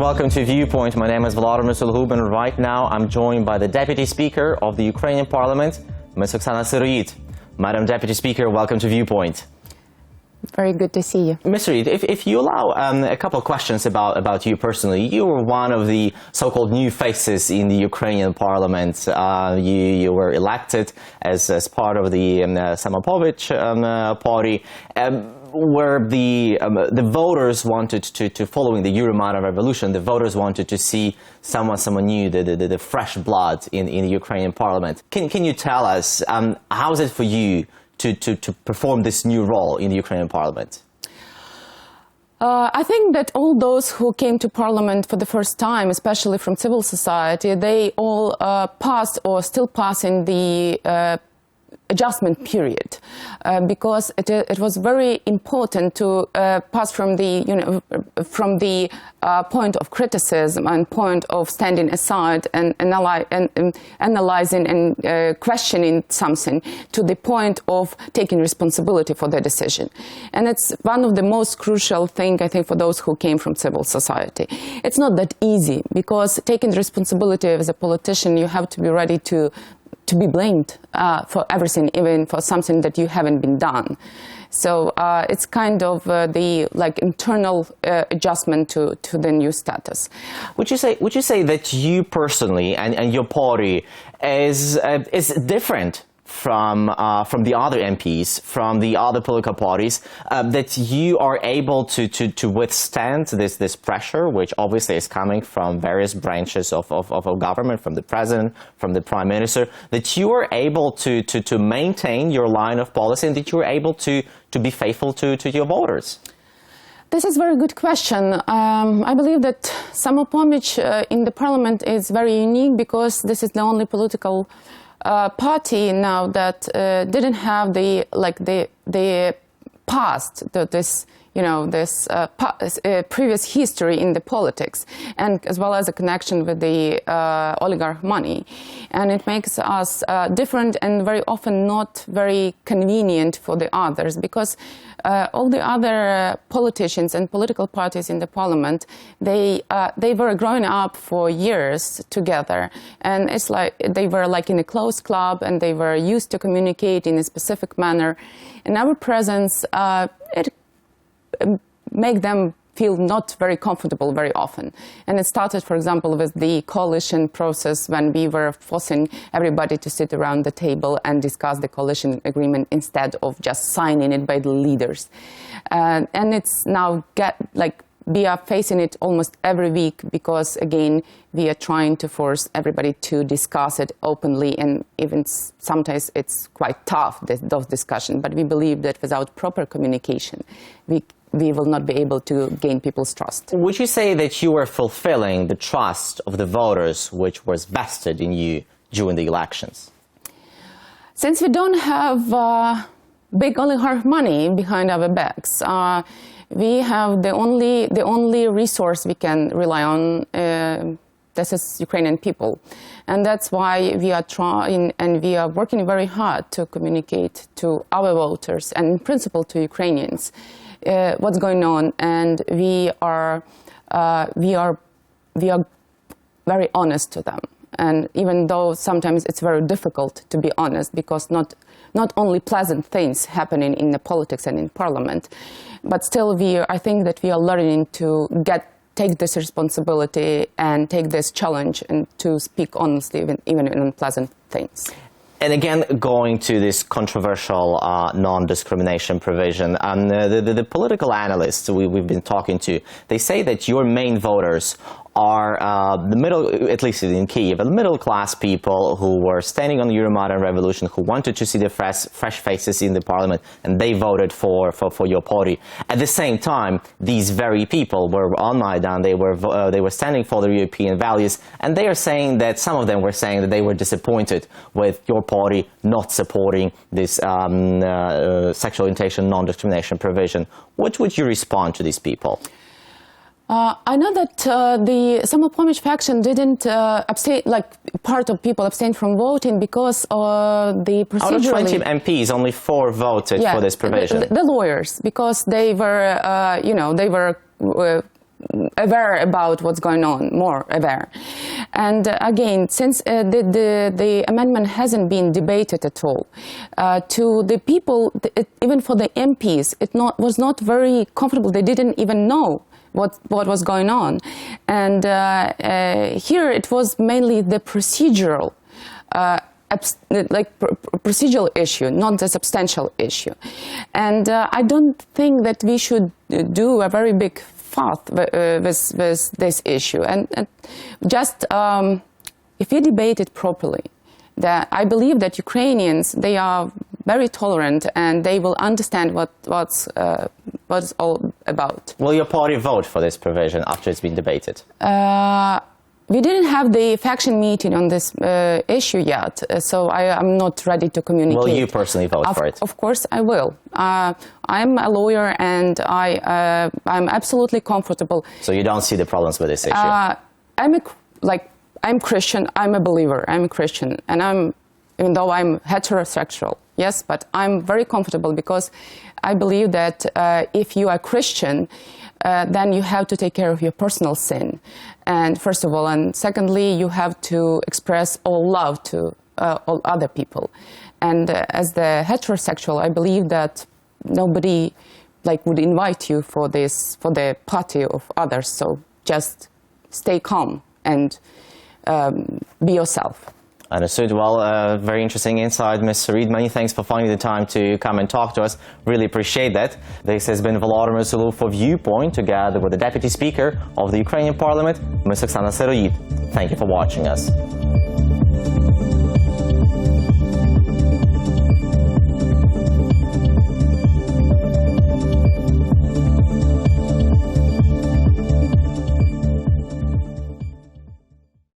and welcome to Viewpoint. My name is Volodymyr Solohub, and right now I'm joined by the Deputy Speaker of the Ukrainian Parliament, Ms Oksana Syroyid. Madam Deputy Speaker, welcome to Viewpoint. Very good to see you. Ms Syroyid, if you allow a couple of questions about you personally. You were one of the so-called new faces in the Ukrainian Parliament. You were elected as part of the Samopovich party. Where the voters wanted to, following the Euromaidan Revolution, the voters wanted to see someone new, the fresh blood in the Ukrainian Parliament. Can you tell us how is it for you to perform this new role in the Ukrainian Parliament? I think that all those who came to Parliament for the first time, especially from civil society, they all passed or still pass in the adjustment period, because it was very important to pass from the point of criticism and point of standing aside and analyzing and questioning something to the point of taking responsibility for the decision. And it's one of the most crucial things, I think, for those who came from civil society. It's not that easy, because taking responsibility as a politician, you have to be ready to be blamed for everything, even for something that you haven't been done. So it's kind of the internal adjustment to the new status. Would you say that you personally and your party is different from the other MPs, from the other political parties, that you are able to withstand this pressure, which obviously is coming from various branches of government, from the president, from the prime minister, that you are able to maintain your line of policy and that you are able to be faithful to your voters? This is a very good question. I believe that Samopovich in the parliament is very unique, because this is the only political party now that didn't have the past, this previous history in the politics, and as well as a connection with the oligarch money. And it makes us different and very often not very convenient for the others, because all the other politicians and political parties in the parliament, they were growing up for years together, and it's like they were like in a closed club, and they were used to communicate in a specific manner. And our presence, it make them feel not very comfortable very often. And it started, for example, with the coalition process, when we were forcing everybody to sit around the table and discuss the coalition agreement instead of just signing it by the leaders. And it's now we are facing it almost every week, because again we are trying to force everybody to discuss it openly, and even sometimes it's quite tough, those discussions. But we believe that without proper communication, we will not be able to gain people's trust. Would you say that you are fulfilling the trust of the voters which was vested in you during the elections? Since we don't have big oligarch money behind our backs, we have the only resource we can rely on. This is Ukrainian people, and that's why we are trying and we are working very hard to communicate to our voters and, in principle, to Ukrainians what's going on. And we are very honest to them. And even though sometimes it's very difficult to be honest, because not only pleasant things happening in the politics and in parliament, but still I think that we are learning to take this responsibility and take this challenge and to speak honestly, even in unpleasant things. And again, going to this controversial non-discrimination provision, the political analysts we've been talking to, they say that your main voters are the middle, at least in Kyiv, the middle-class people who were standing on the Euromaidan Revolution, who wanted to see the fresh faces in the parliament, and they voted for your party. At the same time, these very people were on Maidan, they were standing for the European values, and they are saying that, some of them were saying that they were disappointed with your party not supporting this sexual orientation non-discrimination provision. What would you respond to these people? I know that the Samopovich faction didn't abstain, part of people abstained from voting because the procedurally... Out of 20 MPs, only 4 voted for this provision. The lawyers, because they were, they were aware about what's going on, more aware. And again, since the amendment hasn't been debated at all, to the people, even for the MPs, was not very comfortable. They didn't even know what was going on. And here it was mainly the procedural procedural issue, not the substantial issue. And I don't think that we should do a very big fuss with this issue. And just if we debate it properly, that I believe that Ukrainians, they are very tolerant and they will understand what's all about. Will your party vote for this provision after it's been debated? We didn't have the faction meeting on this issue yet, so I'm not ready to communicate. Will you personally vote for it? Of course I will. I'm a lawyer and I'm absolutely comfortable. So you don't see the problems with this issue? I'm Christian, I'm a believer, I'm a Christian, and even though I'm heterosexual, yes, but I'm very comfortable because I believe that if you are Christian, then you have to take care of your personal sin. And first of all, and secondly, you have to express all love to all other people. And as the heterosexual, I believe that nobody would invite you for the party of others. So just stay calm and be yourself. Understood. Well, very interesting insight, Ms. Syroyid. Many thanks for finding the time to come and talk to us. Really appreciate that. This has been Volodymyr Solohub for Viewpoint, together with the Deputy Speaker of the Ukrainian Parliament, Ms Oksana Syroyid. Thank you for watching us.